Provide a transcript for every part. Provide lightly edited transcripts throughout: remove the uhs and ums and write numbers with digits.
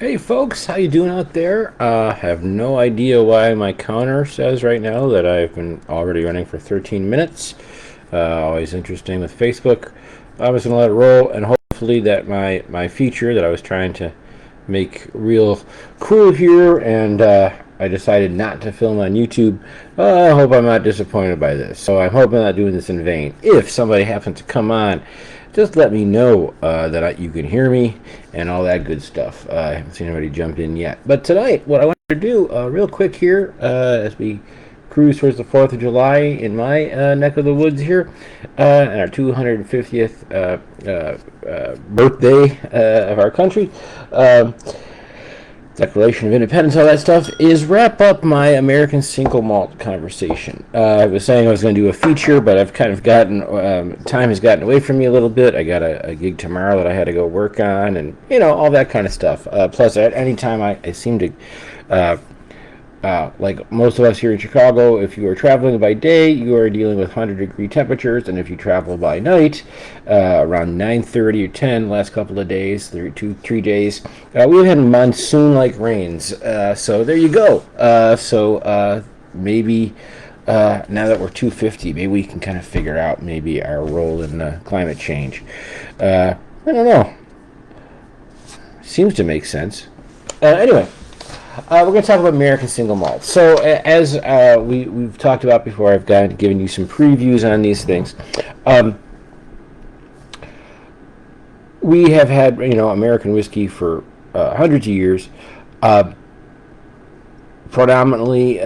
Hey folks, how you doing out there? Have no idea why my counter says right now that I've been already running for 13 minutes. Always interesting with Facebook. I'm just gonna let it roll, and hopefully that my feature that I was trying to make real cool here, and I decided not to film on YouTube. I hope I'm not disappointed by this. So I'm hoping I'm not doing this in vain. If somebody happens to come on, just let me know that you can hear me and all that good stuff. I haven't seen anybody jump in yet. But tonight, what I want to do real quick here as we cruise towards the 4th of July in my neck of the woods here, and our 250th birthday of our country. Declaration of Independence, all that stuff, is wrap up my American Single Malt conversation. I was saying I was going to do a feature, but I've kind of gotten, time has gotten away from me a little bit. I got a gig tomorrow that I had to go work on, and, all that kind of stuff. Plus, at any time, I seem to, like most of us here in Chicago, if you are traveling by day, you are dealing with 100-degree temperatures, and if you travel by night, around 9:30 or 10, last couple of days, 3 days, we've had monsoon-like rains. So there you go. Maybe now that we're 250, maybe we can kind of figure out maybe our role in climate change. I don't know. Seems to make sense. Anyway. We're going to talk about American Single Malt. So, as we've talked about before, I've given you some previews on these things. We have had, American whiskey for hundreds of years, predominantly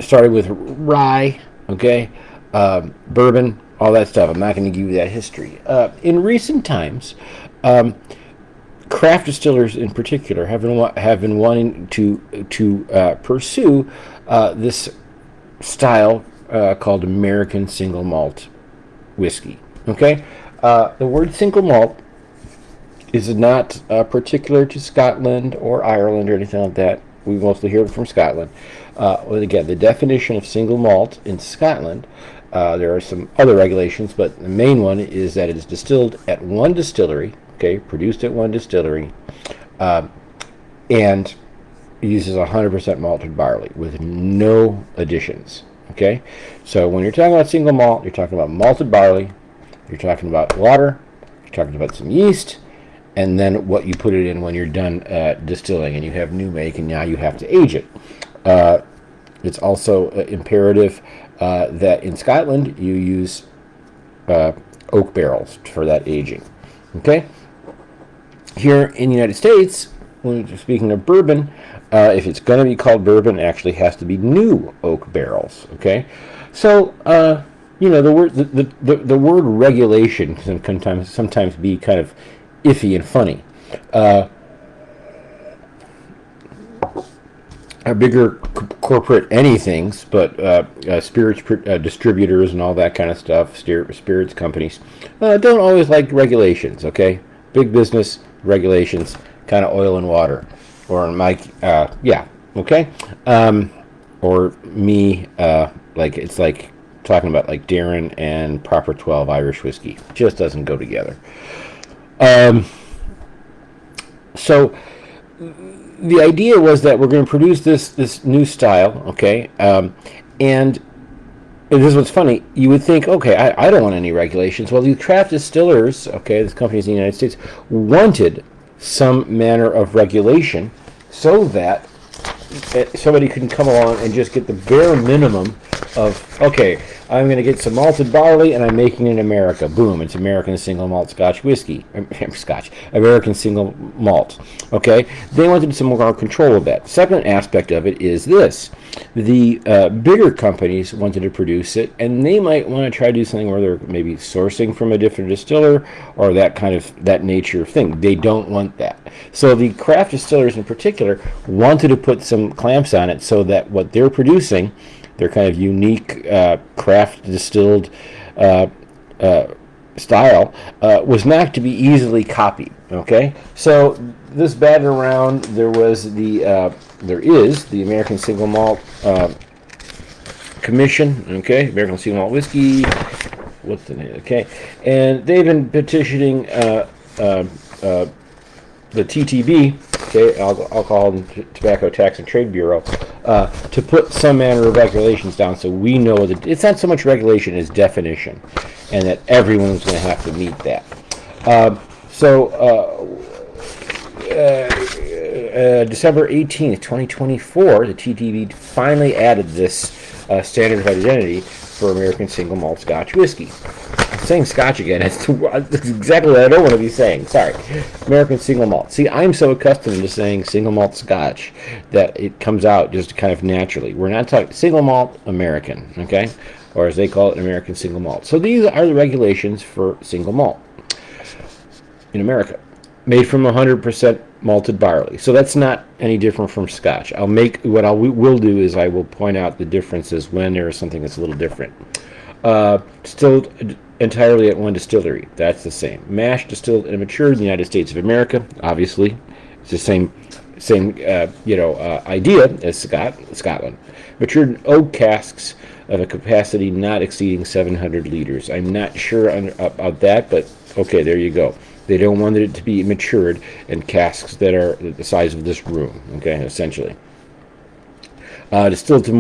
started with rye, okay, bourbon, all that stuff. I'm not going to give you that history. In recent times, craft distillers in particular have been wanting to pursue this style called American Single Malt whiskey. Okay, the word single malt is not particular to Scotland or Ireland or anything like that. We mostly hear it from Scotland. Well, again, the definition of single malt in Scotland, there are some other regulations, but the main one is that it is distilled at one distillery. Okay, produced at one distillery, and uses 100% malted barley with no additions. Okay, so when you're talking about single malt, you're talking about malted barley, you're talking about water, you're talking about some yeast, and then what you put it in when you're done distilling, and you have new make, and now you have to age it. It's also imperative that in Scotland you use oak barrels for that aging. Okay. Here in the United States, when we're speaking of bourbon, if it's going to be called bourbon, it actually has to be new oak barrels. Okay, so the word regulation can sometimes be kind of iffy and funny. Our bigger corporate anythings, but spirits distributors and all that kind of stuff, spirits companies, don't always like regulations. Okay, big business. Regulations, kind of oil and water, or okay, or me, like it's like talking about like Darren and Proper 12 Irish whiskey, just doesn't go together. So the idea was that we're going to produce this new style, okay, and this is what's funny. You would think, okay, I don't want any regulations. Well, the craft distillers, okay, this companies in the United States, wanted some manner of regulation so that somebody couldn't come along and just get the bare minimum of, okay, I'm going to get some malted barley and I'm making it in America. Boom, it's American Single Malt Scotch whiskey. American Single Malt. Okay, they wanted some more control of that. Second aspect of it is this. The bigger companies wanted to produce it, and they might want to try to do something where they're maybe sourcing from a different distiller or that nature of thing. They don't want that. So the craft distillers in particular wanted to put some clamps on it so that what they're producing, their kind of unique craft distilled style, was not to be easily copied. Okay, so this batted around. There is the American Single Malt Commission. Okay, American Single Malt Whiskey. What's the name? Okay, and they've been petitioning the TTB, okay, Alcohol and Tobacco Tax and Trade Bureau, to put some manner of regulations down so we know that it's not so much regulation as definition, and that everyone's going to have to meet that. December 18th, 2024, the TTB finally added this standard of identity for American Single Malt Scotch whiskey. I'm saying Scotch again. That's exactly what I don't want to be saying. Sorry. American Single Malt. See, I'm so accustomed to saying Single Malt Scotch that it comes out just kind of naturally. We're not talking Single Malt American, okay? Or as they call it, American Single Malt. So these are the regulations for single malt in America. Made from 100% malted barley. So that's not any different from Scotch. What I will do is I will point out the differences when there is something that's a little different. Distilled entirely at one distillery. That's the same. Mash, distilled, and matured in the United States of America. Obviously, it's the same idea as Scotland. Matured in oak casks of a capacity not exceeding 700 liters. I'm not sure about that, but okay, there you go. They don't want it to be matured in casks that are the size of this room, okay, essentially. Distilled to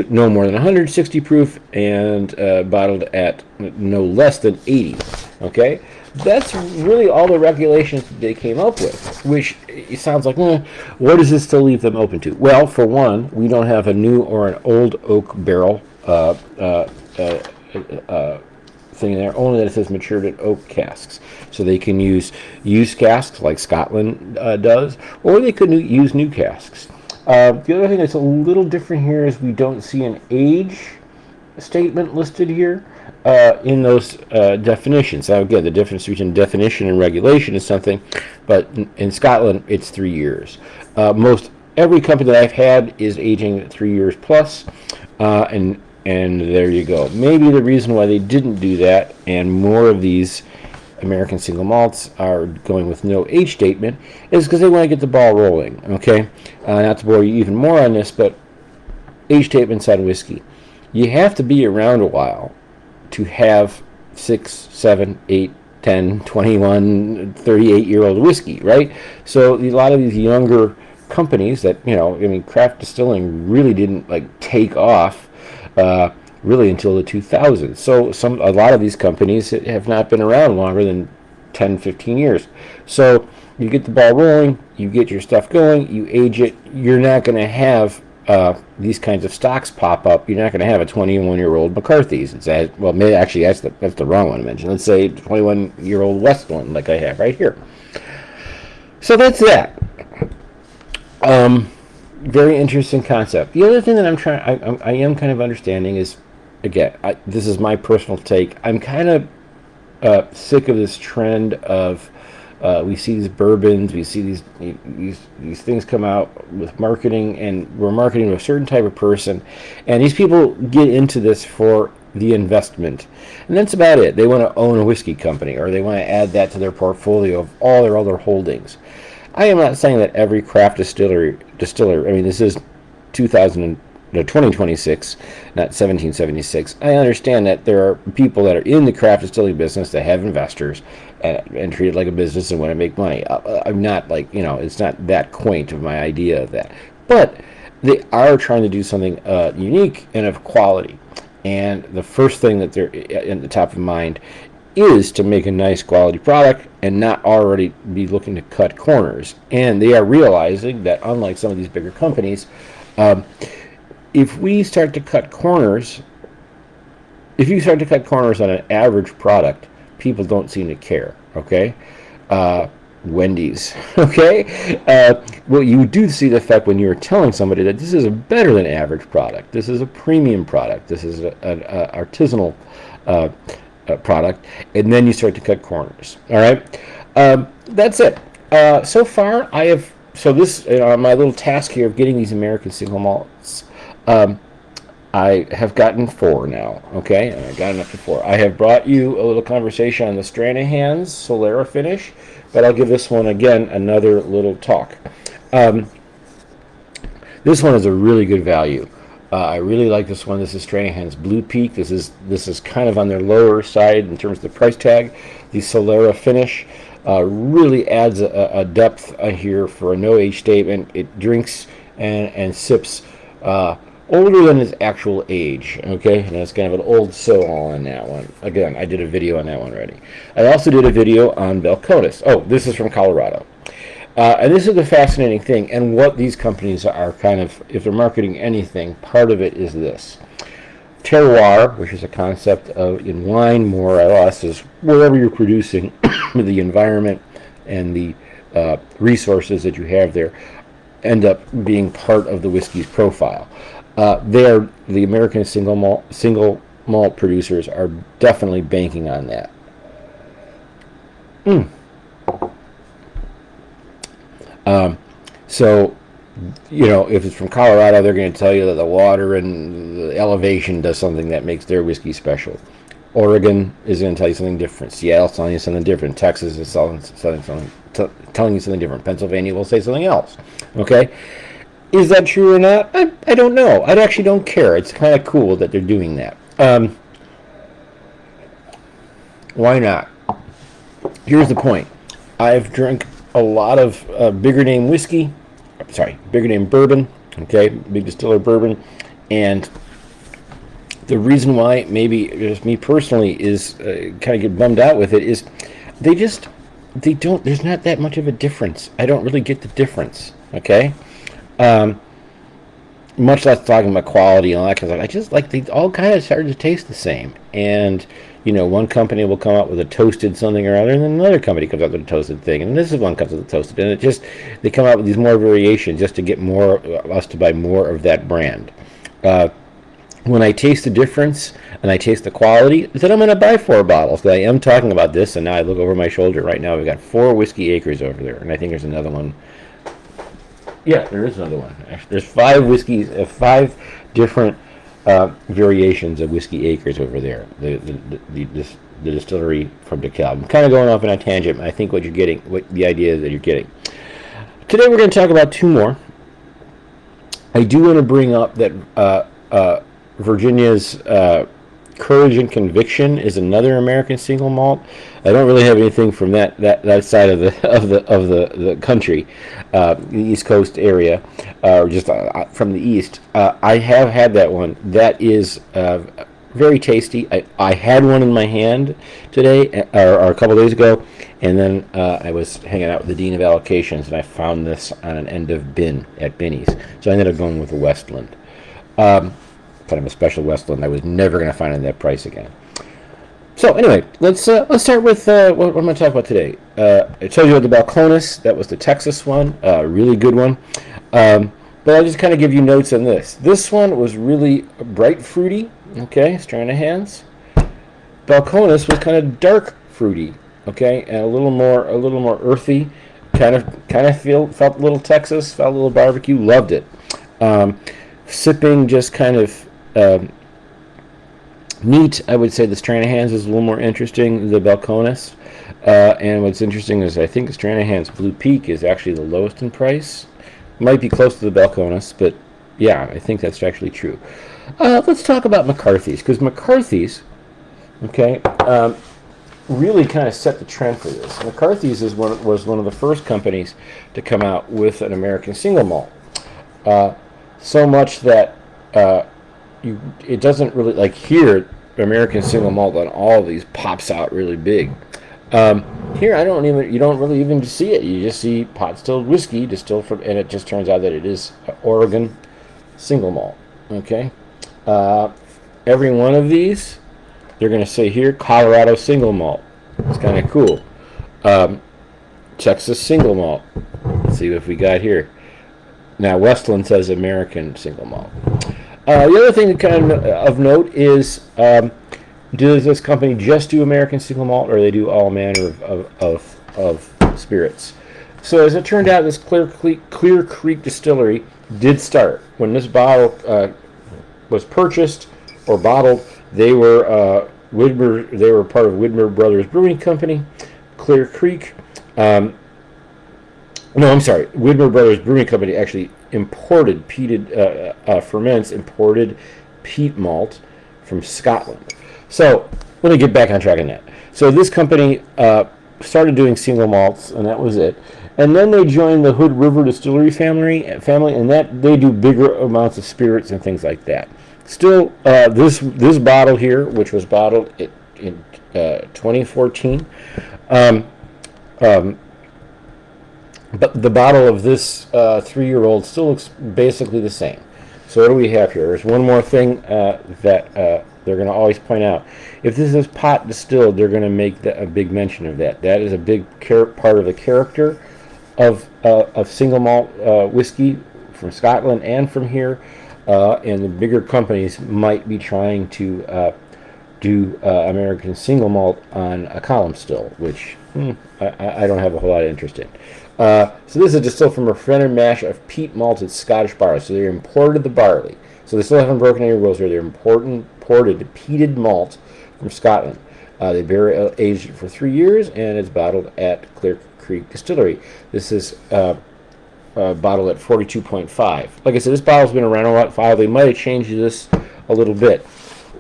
no more than 160 proof and bottled at no less than 80, okay? That's really all the regulations that they came up with, which it sounds like, what does this still leave them open to? Well, for one, we don't have a new or an old oak barrel thing there, only that it says matured in oak casks. So they can use used casks like Scotland does, or they could use new casks. The other thing that's a little different here is we don't see an age statement listed here in those definitions. Now again, the difference between definition and regulation is something, but in Scotland it's 3 years. Every company that I've had is aging 3 years plus, and there you go. Maybe the reason why they didn't do that, and more of these American single malts are going with no age statement, is because they want to get the ball rolling, okay? Not to bore you even more on this, but age statements on whiskey. You have to be around a while to have 6, 7, 8, 10, 21, 38-year-old whiskey, right? So a lot of these younger companies that, craft distilling really didn't take off really until the 2000s. So a lot of these companies have not been around longer than 10, 15 years. So you get the ball rolling, you get your stuff going, you age it. You're not going to have these kinds of stocks pop up. You're not going to have a 21-year-old McCarthy's. Actually, that's the wrong one to mention. Let's say 21-year-old Westland, like I have right here. So that's that. Very interesting concept. The other thing that I am kind of understanding is, again, this is my personal take. I'm kind of sick of this trend of we see these bourbons, we see these things come out with marketing, and we're marketing to a certain type of person, and these people get into this for the investment, and that's about it. They want to own a whiskey company, or they want to add that to their portfolio of all their other holdings. I am not saying that every craft distiller. This is 2026, not 1776. I understand that there are people that are in the craft distilling business that have investors and treat it like a business and want to make money. I'm not it's not that quaint of my idea of that. But they are trying to do something unique and of quality. And the first thing that they're at the top of mind is to make a nice quality product and not already be looking to cut corners. And they are realizing that, unlike some of these bigger companies, if you start to cut corners on an average product, people don't seem to care, okay? Wendy's, okay? Well, you do see the effect when you're telling somebody that this is a better than average product. This is a premium product. This is an artisanal product, and then you start to cut corners. All right, that's it. So far, my little task here of getting these American single malts. I have gotten 4 now. Okay, and I've gotten up to 4. I have brought you a little conversation on the Stranahan's Solera finish, but I'll give this one again another little talk. This one is a really good value. I really like this one. This is Stranahan's Blue Peak. This is kind of on their lower side in terms of the price tag. The Solera finish. really adds a depth here for a no age statement. It drinks and sips older than its actual age. Okay, and it's kind of an old so on that one. Again, I did a video on that one already. I also did a video on Balcones. Oh, this is from Colorado. And this is the fascinating thing, and what these companies are kind of, if they're marketing anything, part of it is this. Terroir, which is a concept of in wine more or less, is wherever you're producing, the environment and the resources that you have there end up being part of the whiskey's profile. The American single malt producers are definitely banking on that. So, you know, if it's from Colorado, they're going to tell you that the water and the elevation does something that makes their whiskey special. Oregon is going to tell you something different. Seattle's telling you something different. Texas is telling you something different. Pennsylvania will say something else. Okay? Is that true or not? I don't know. I actually don't care. It's kind of cool that they're doing that. Why not? Here's the point. I've drank a lot of bigger name whiskey, bigger name bourbon, okay, big distiller bourbon, and the reason why maybe just me personally is kind of get bummed out with it is there's not that much of a difference. I don't really get the difference, okay, much less talking about quality and all that kind of stuff. I just like they all kind of started to taste the same, and you know, one company will come out with a toasted something or other, and then another company comes out with a toasted thing, and this is one comes with a toasted, and they come out with these more variations just to get more us to buy more of that brand. When I taste the difference and I taste the quality, then I'm going to buy 4 bottles. I am talking about this, and now I look over my shoulder right now. We've got 4 whiskey acres over there, and I think there's another one. Yeah, there is another one. Actually, there's 5 whiskeys, 5 different variations of whiskey acres over there. The distillery from DeKalb. I'm kind of going off on a tangent. I think what the idea is that you're getting. Today we're going to talk about 2 more. I do want to bring up that Virginia's Courage and Conviction is another American single malt. I don't really have anything from that side of the country, the East Coast area, or just from the East. I have had that one. That is very tasty. I had one in my hand today, or a couple days ago, and then I was hanging out with the Dean of Allocations, and I found this on an end of bin at Binny's. So I ended up going with the Westland. Kind of a special Westland I was never going to find at that price again. So anyway, let's start with what I'm going to talk about today. I told you about the Balcones. That was the Texas one, really good one. But I'll just kind of give you notes on this. This one was really bright fruity. Okay, Stranahan's. Balcones was kind of dark fruity. Okay, and a little more earthy. Kind of felt a little Texas, felt a little barbecue. Loved it. Sipping just kind of neat. I would say the Stranahan's is a little more interesting than the Balcones. And what's interesting is I think the Stranahan's Blue Peak is actually the lowest in price. Might be close to the Balcones, but yeah, I think that's actually true. Let's talk about McCarthy's, because McCarthy's, okay, really kind of set the trend for this. McCarthy's was one of the first companies to come out with an American single malt. So much that it doesn't really, like here, American single malt on all of these pops out really big. Here you don't really even see it. You just see pot distilled whiskey distilled from, and it just turns out that it is Oregon single malt. Okay, every one of these, they're going to say here Colorado single malt. It's kind of cool. Texas single malt. Let's see what we got here. Now, Westland says American single malt. The other thing that kind of note is, does this company just do American single malt, or they do all manner of spirits? So as it turned out, this Clear Creek Distillery did start. When this bottle was purchased or bottled, they were part of Widmer Brothers Brewing Company. Clear Creek. No, I'm sorry. Widmer Brothers Brewing Company actually imported imported peat malt from Scotland. So let me get back on track on that. So this company started doing single malts, and that was it. And then they joined the Hood River Distillery family, and that they do bigger amounts of spirits and things like that. Still, this bottle here, which was bottled in 2014, but the bottle of this 3-year-old still looks basically the same. So what do we have here? There's one more thing that they're going to always point out. If this is pot distilled, they're going to make a big mention of that. That is a big part of the character of single malt whiskey from Scotland and from here. And the bigger companies might be trying to do American Single Malt on a column still, which I don't have a whole lot of interest in. So this is distilled from a fermented mash of peat malted Scottish barley. So they imported the barley. So they still haven't broken any rules here. They're imported peated malt from Scotland. They barrel aged it for 3 years, and it's bottled at Clear Creek Distillery. This is bottled at 42.5. Like I said, this bottle's been around a while. They might have changed this a little bit.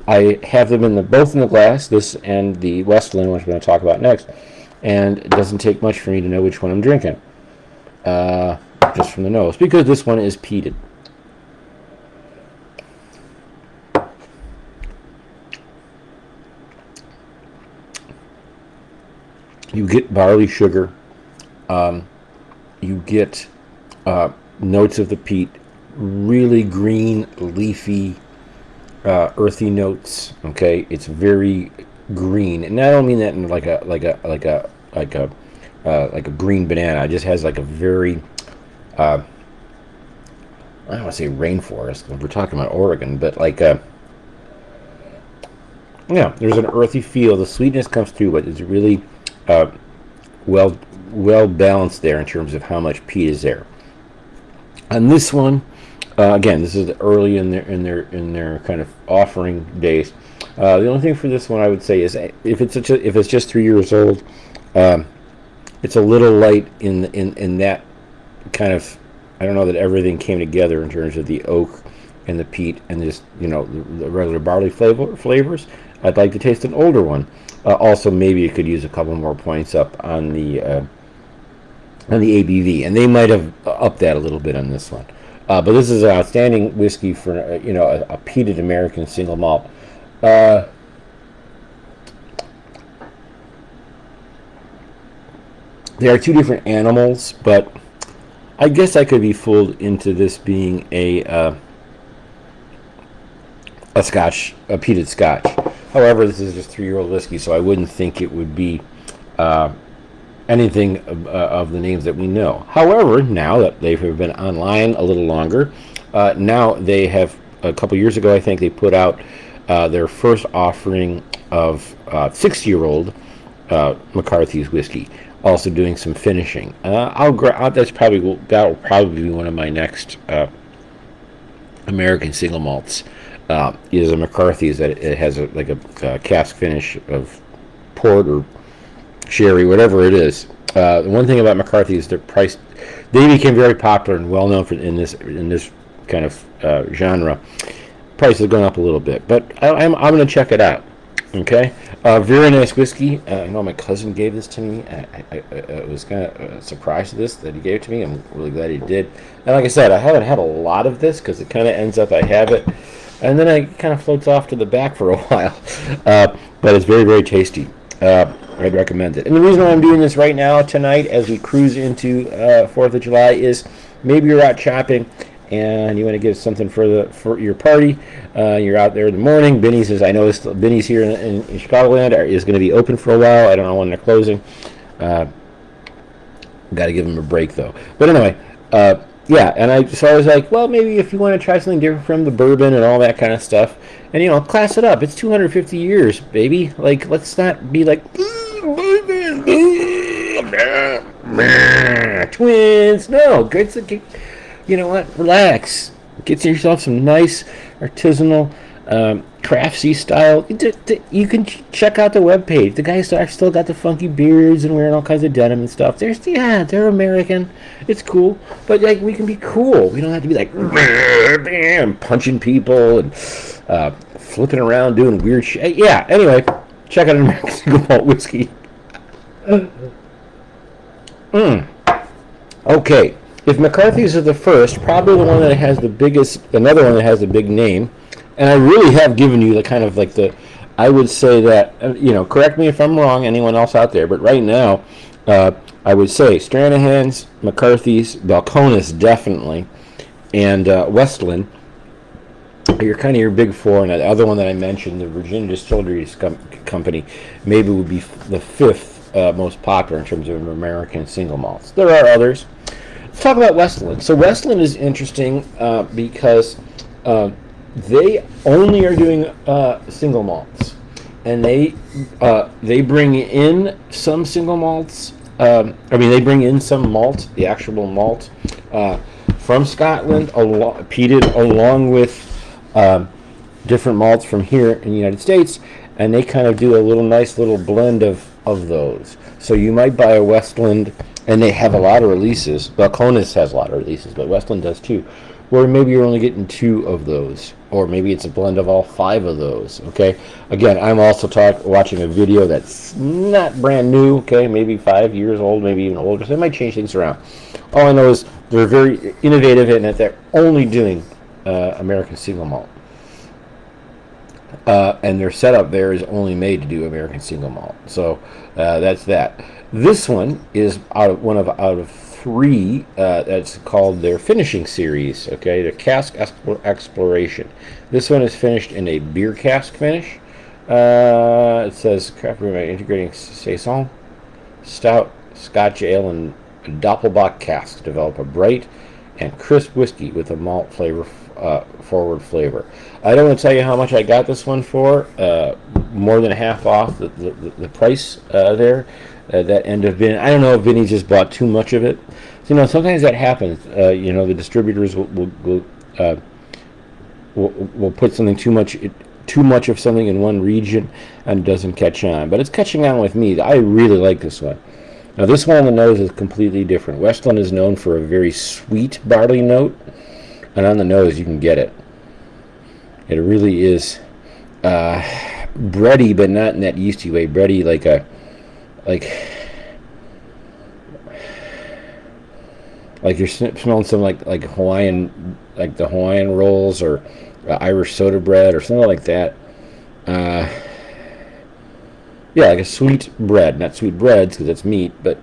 I have them both in the glass, this and the Westland, which I'm going to talk about next. And it doesn't take much for me to know which one I'm drinking, just from the nose, because this one is peated. You get barley sugar. You get notes of the peat, really green, leafy, earthy notes. Okay, it's very green, and I don't mean that in like a green banana. It just has like a very I don't want to say rainforest. We're talking about Oregon, but like yeah, there's an earthy feel. The sweetness comes through, but it's really well balanced there in terms of how much peat is there. On this one, again, this is early in their kind of offering days. The only thing for this one I would say is if it's just 3 years old, it's a little light in that kind of. I don't know that everything came together in terms of the oak and the peat and just the regular barley flavors. I'd like to taste an older one. Also, maybe it could use a couple more points up on the ABV, and they might have upped that a little bit on this one. But this is an outstanding whiskey for a peated American single malt. They are two different animals, but I guess I could be fooled into this being a peated Scotch. However, this is just 3-year-old whiskey, so I wouldn't think it would be anything of the names that we know. However, now that they've been online a little longer, now they have, a couple years ago, I think, they put out their first offering of 6-year-old McCarthy's whiskey, also doing some finishing. That'll probably be one of my next American single malts. Is a McCarthy's that it has a cask finish of port or sherry, whatever it is. The one thing about McCarthy's, their price, they became very popular and well known in this kind of genre. Price is going up a little bit, but I'm going to check it out. Okay, very nice whiskey. I know my cousin gave this to me. I was kind of surprised at this, that he gave it to me. I'm really glad he did. And like I said, I haven't had a lot of this because it kind of ends up I have it, and then it kind of floats off to the back for a while. But it's very, very tasty. I'd recommend it. And the reason why I'm doing this right now tonight as we cruise into 4th of July is maybe you're out shopping and you want to get something for your party. You're out there in the morning. Binny's here in Chicagoland is going to be open for a while. I don't know when they're closing. Got to give them a break though. But anyway, yeah. And I was like, well, maybe if you want to try something different from the bourbon and all that kind of stuff, and class it up. It's 250 years, baby. Like, let's not be like twins. No, you know what? Relax. Get yourself some nice artisanal, craftsy style. You can check out the webpage. The guys are still got the funky beards and wearing all kinds of denim and stuff. They're American. It's cool, but like we can be cool. We don't have to be like punching people and flipping around doing weird shit. Yeah. Anyway, check out an American Single Malt whiskey. Okay, if McCarthy's is the first, probably the one that has the biggest, another one that has the big name, and I really have given you the kind of like the, I would say that, correct me if I'm wrong, anyone else out there, but right now, I would say Stranahan's, McCarthy's, Balcones definitely, and Westland are your big four, and the other one that I mentioned, the Virginia Distilleries Company, maybe would be the fifth most popular in terms of American single malts. There are others. Let's talk about Westland. So Westland is interesting because they only are doing single malts, and they bring in some single malts. They bring in some malt, the actual malt, from Scotland, peated along with different malts from here in the United States, and they kind of do a nice little blend of those. So you might buy a Westland, and they have a lot of releases. Balcones has a lot of releases, but Westland does too, where maybe you're only getting 2 of those, or maybe it's a blend of all 5 of those. Okay, again, I'm also watching a video that's not brand new. Okay, maybe 5 years old, maybe even older, so they might change things around. All I know is they're very innovative in that they're only doing American single malt, and their setup there is only made to do American single malt. So that's that. This one is out of 3 that's called their finishing series. Okay, the cask exploration. This one is finished in a beer cask finish. It says craft brew by integrating saison, stout, Scotch ale, and Doppelbock casks develop a bright and crisp whiskey with a malt forward flavor. I don't want to tell you how much I got this one for. More than half off the price there. That end of Vinny. I don't know if Vinny just bought too much of it. So, sometimes that happens. The distributors will put something too much of something in one region and it doesn't catch on. But it's catching on with me. I really like this one. Now, this one on the nose is completely different. Westland is known for a very sweet barley note, and on the nose you can get it. It really is bready, but not in that yeasty way. Bready like you're smelling some like Hawaiian, like the Hawaiian rolls or Irish soda bread or something like that. Yeah, like a sweet bread, not sweet breads because it's meat, but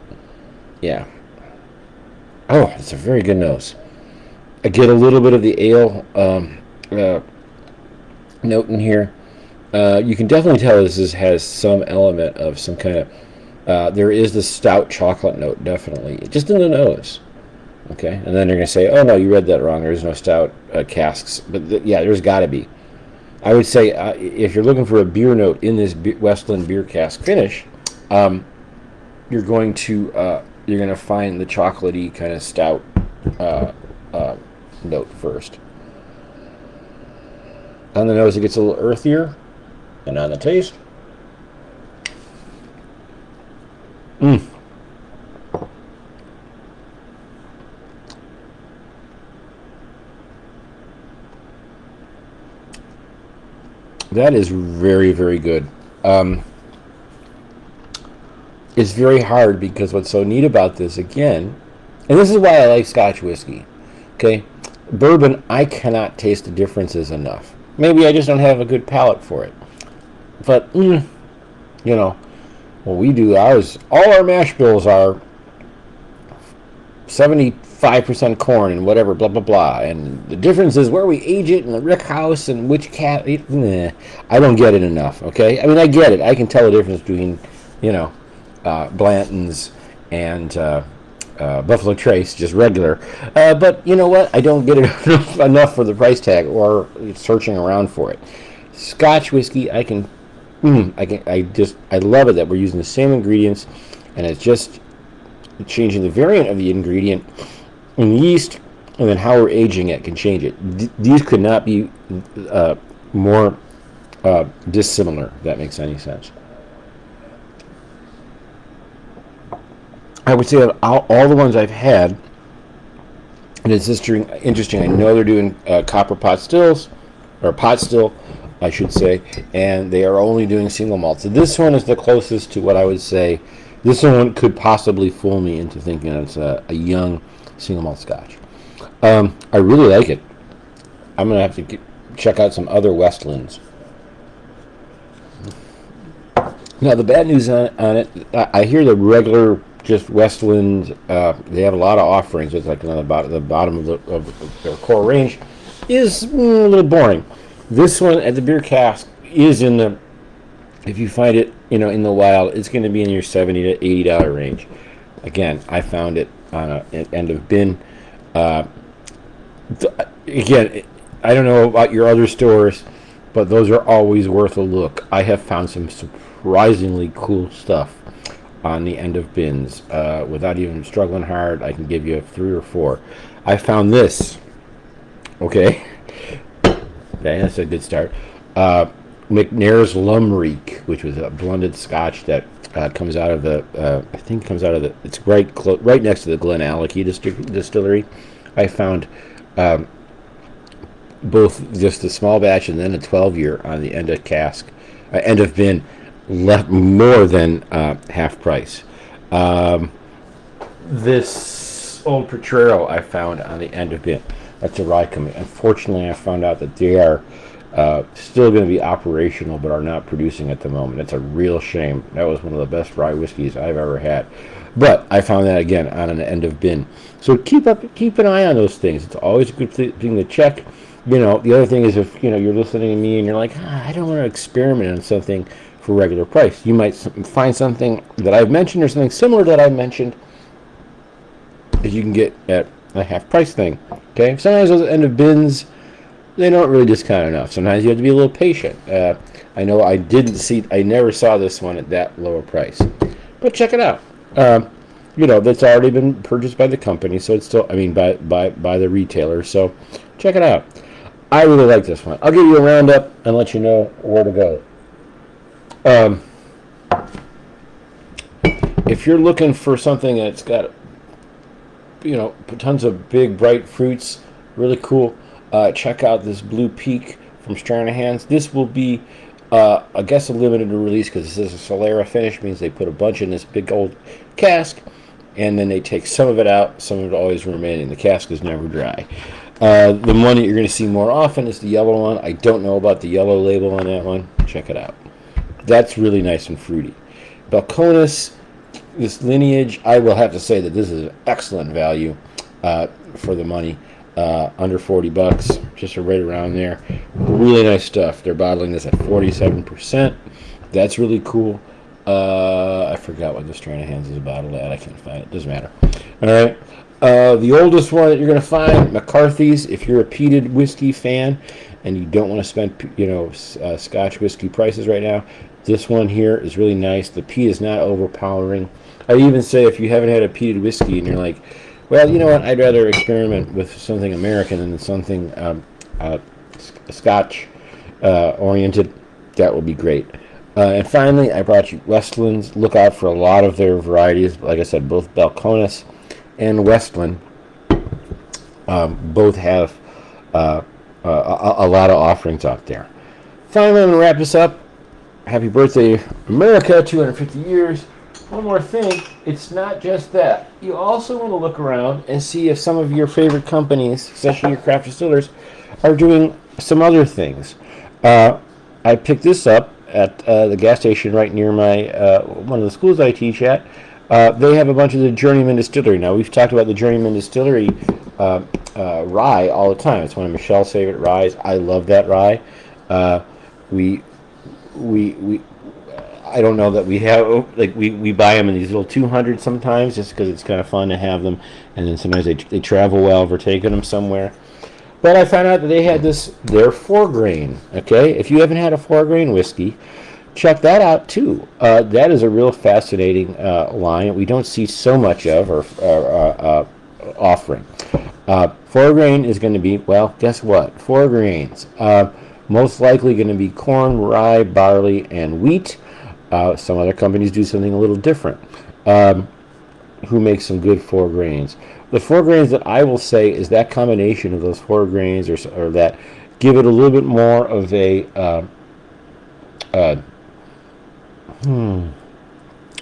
yeah. Oh, it's a very good nose. I get a little bit of the ale note in here. You can definitely tell this has some element of some kind of. There is the stout chocolate note, definitely, just in the nose. Okay, and then they're going to say, "Oh no, you read that wrong. There's no stout casks." But yeah, there's got to be. I would say if you're looking for a beer note in this Westland beer cask finish, you're going to find the chocolatey kind of stout note first. On the nose, it gets a little earthier, and on the taste, that is very, very good. It's very hard because what's so neat about this, again, and this is why I like Scotch whiskey, okay? Bourbon, I cannot taste the differences enough. Maybe I just don't have a good palate for it. But, when we do ours, all our mash bills are 75% corn and whatever, blah, blah, blah. And the difference is where we age it and the rick house and which cat. I don't get it enough, okay? I mean, I get it. I can tell the difference between, Blanton's and Buffalo Trace, just regular. But you know what? I don't get it enough for the price tag or searching around for it. Scotch whiskey, I love it that we're using the same ingredients and it's just changing the variant of the ingredient and yeast, and then how we're aging it can change it. These could not be more dissimilar, if that makes any sense. I would say of all the ones I've had, and it's interesting, I know they're doing copper pot stills, or pot still, I should say, and they are only doing single malt. So this one is the closest to what I would say This one could possibly fool me into thinking it's a young single malt Scotch. I really like it. I'm gonna have to check out some other Westlands. Now the bad news on it, I hear the regular just Westland. They have a lot of offerings. It's like on the bottom of their core range is a little boring. This one at the beer cask is in the. If you find it, in the wild, it's going to be in your $70 to $80 range. Again, I found it on an end of bin. Again, I don't know about your other stores, but those are always worth a look. I have found some surprisingly cool stuff on the end of bins. Without even struggling hard, I can give you 3 or 4. I found this. Okay, that's a good start. McNair's Lumreek, which was a blended Scotch that comes out of the, I think comes out of the, it's right next to the Glen Allachie distillery. I found both just a small batch and then a 12-year on the end of cask, end of bin, left more than half price. This old Potrero I found on the end of bin. That's a rye company. Unfortunately, I found out that they are still going to be operational, but are not producing at the moment. It's a real shame. That was one of the best rye whiskeys I've ever had. But I found that again on an end of bin. So keep an eye on those things. It's always a good thing to check. The other thing is if you're listening to me and you're like, I don't want to experiment on something for regular price. You might find something that I've mentioned or something similar that I mentioned that you can get at a half price thing. Okay. Sometimes those end of bins, they don't really discount enough. Sometimes you have to be a little patient. I know I never saw this one at that lower price, but check it out. That's already been purchased by the company, so it's still, by the retailer. So check it out. I really like this one. I'll give you a roundup and let you know where to go. If you're looking for something that's got, tons of big, bright fruits, really cool, check out this Blue Peak from Stranahan's. This will be, I guess, a limited release because this is a Solera finish. Means they put a bunch in this big old cask, and then they take some of it out. Some of it always remaining. The cask is never dry. The one that you're going to see more often is the yellow one. I don't know about the yellow label on that one. Check it out. That's really nice and fruity. Balcones, this lineage, I will have to say that this is an excellent value for the money. Under $40, just right around there. Really nice stuff. They're bottling this at 47%. That's really cool. I forgot what the Stranahan's is bottled at. I can't find it. Doesn't matter. All right. The oldest one that you're going to find, McCarthy's. If you're a peated whiskey fan and you don't want to spend, Scotch whiskey prices right now, this one here is really nice. The peat is not overpowering. I even say if you haven't had a peated whiskey and you're like, well, you know what, I'd rather experiment with something American than something Scotch oriented, that will be great. And finally, I brought you Westlands. Look out for a lot of their varieties. Like I said, both Balcones and Westland both have a lot of offerings out there. Finally, I'm going to wrap this up. Happy birthday, America, 250 years. One more thing, it's not just that. You also want to look around and see if some of your favorite companies, especially your craft distillers, are doing some other things. I picked this up at the gas station right near my one of the schools I teach at. They have a bunch of the Journeyman Distillery. Now, we've talked about the Journeyman Distillery rye all the time. It's one of Michelle's favorite ryes. I love that rye. I don't know that we have, we buy them in these little 200 sometimes just because it's kind of fun to have them, and then sometimes they travel well if we're taking them somewhere. But I found out that they had their 4-grain, okay? If you haven't had a 4-grain whiskey, check that out too. That is a real fascinating line we don't see so much of or offering. 4-grain is going to be, well, guess what? 4 grains. Most likely going to be corn, rye, barley, and wheat. Some other companies do something a little different. Who makes some good 4 grains? The 4 grains that I will say is that combination of those 4 grains, or that give it a little bit more of a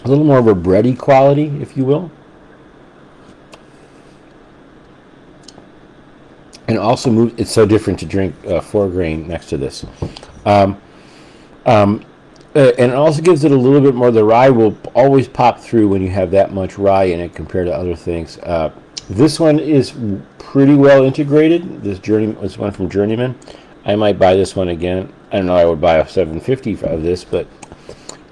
a little more of a bready quality, if you will. And also, it's so different to drink 4-grain next to this. Um, and it also gives it a little bit more. The rye will always pop through when you have that much rye in it compared to other things. This one is pretty well integrated. This one from Journeyman. I might buy this one again. I don't know. I would buy a 750 of this, but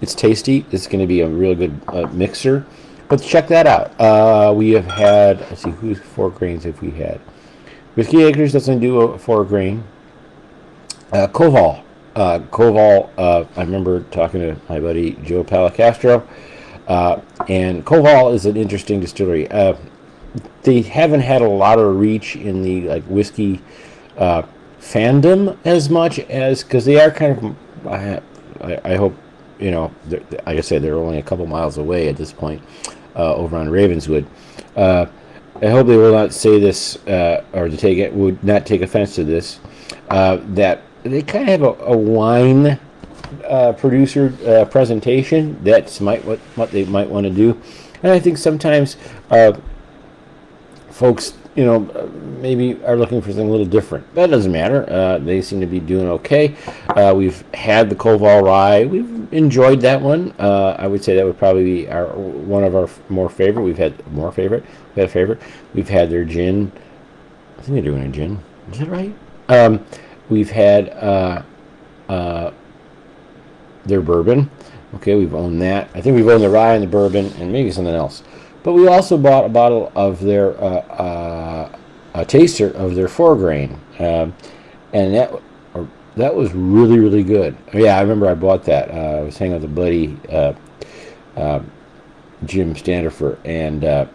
it's tasty. It's going to be a real good mixer. But check that out. We have had. Let's see, whose 4 grains have we had? Whiskey Acres doesn't do a 4-grain. Koval. I remember talking to my buddy Joe Palacastro, and Koval is an interesting distillery. They haven't had a lot of reach in the whiskey fandom as much as, because they are kind of. I hope like I said, they're only a couple miles away at this point, over on Ravenswood. I hope they will not say this, or would not take offense to this, that they kind of have a wine producer presentation. That's what they might want to do. And I think sometimes folks, maybe are looking for something a little different. That doesn't matter. They seem to be doing okay. We've had the Koval Rye. We've enjoyed that one. I would say that would probably be one of our more favorite. We've had more favorite. We had a favorite. We've had their gin. I think they're doing a gin. Is that right? We've had their bourbon. Okay, we've owned that. I think we've owned the rye and the bourbon and maybe something else. But we also bought a bottle of their a taster of their 4-grain, and that was really, really good. Yeah, I remember I bought that. I was hanging out with a buddy, Jim Standifer, and there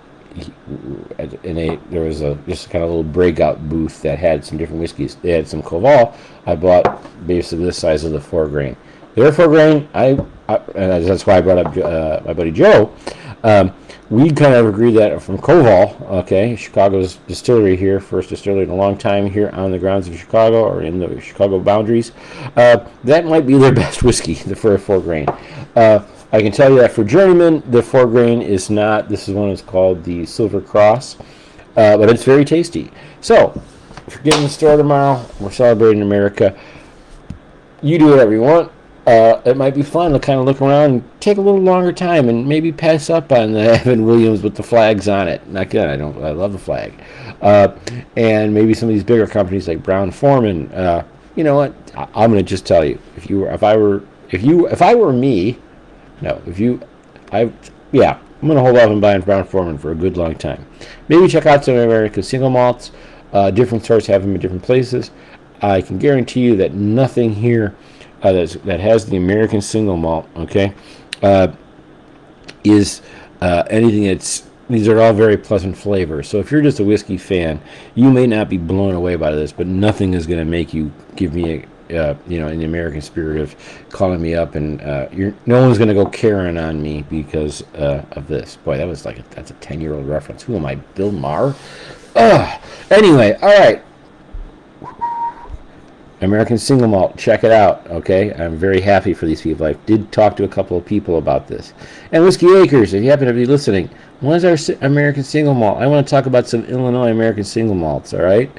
was just kind of a little breakout booth that had some different whiskeys. They had some Koval. I bought basically this size of the 4-grain. Their 4-grain, and that's why I brought up my buddy Joe. We kind of agreed that from Koval, okay, Chicago's distillery here, first distillery in a long time here on the grounds of Chicago, or in the Chicago boundaries, that might be their best whiskey, the 4-grain. I can tell you that for Journeyman, the 4-grain is not. This is one that's called the Silver Cross, but it's very tasty. So, if you're getting in the store tomorrow, we're celebrating America. You do whatever you want. It might be fun to kind of look around and take a little longer time and maybe pass up on the Evan Williams with the flags on it. Not good. I love the flag. And maybe some of these bigger companies like Brown-Forman. You know what? I'm going to just tell you. If I were me, no. I'm going to hold off on buying Brown-Forman for a good long time. Maybe check out some American Single Malts. Different stores have them in different places. I can guarantee you that nothing here that has the American Single Malt, okay, is anything that's. These are all very pleasant flavors. So if you're just a whiskey fan, you may not be blown away by this, but nothing is going to make you give me in the American spirit of calling me up, and no one's going to go Karen on me because of this. Boy, that's a 10-year-old reference. Who am I, Bill Maher? Anyway, all right. American Single Malt, check it out, okay? I'm very happy for these people. I did talk to a couple of people about this. And Whiskey Acres, if you happen to be listening, what is our American Single Malt? I want to talk about some Illinois American Single Malts, all right?